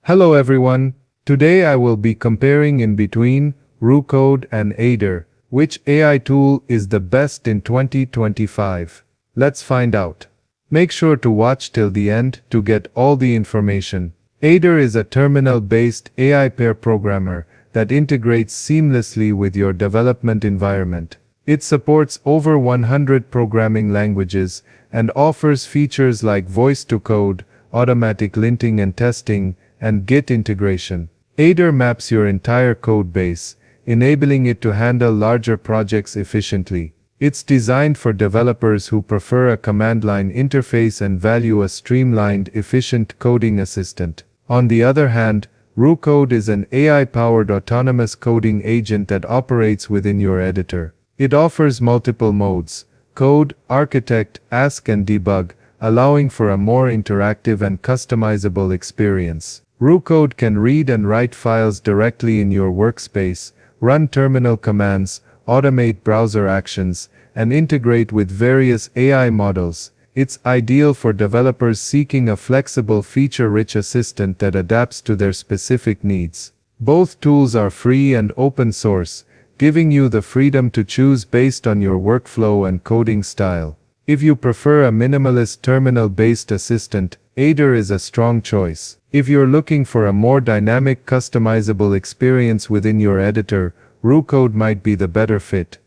Hello everyone. Today I will be comparing in between Roo Code and Aider. Which AI tool is the best in 2025? Let's find out. Make sure to watch till the end to get all the information. Aider is a terminal-based AI pair programmer that integrates seamlessly with your development environment. It supports over 100 programming languages and offers features like voice-to-code, automatic linting and testing, and Git integration. Aider maps your entire code base, enabling it to handle larger projects efficiently. It's designed for developers who prefer a command line interface and value a streamlined, efficient coding assistant. On the other hand, Roo Code is an AI-powered autonomous coding agent that operates within your editor. It offers multiple modes: code, architect, ask and debug, allowing for a more interactive and customizable experience. Roo Code can read and write files directly in your workspace, run terminal commands, automate browser actions, and integrate with various AI models. It's ideal for developers seeking a flexible, feature-rich assistant that adapts to their specific needs. Both tools are free and open source, giving you the freedom to choose based on your workflow and coding style. If you prefer a minimalist terminal-based assistant, Aider is a strong choice. If you're looking for a more dynamic, customizable experience within your editor, Roo Code might be the better fit.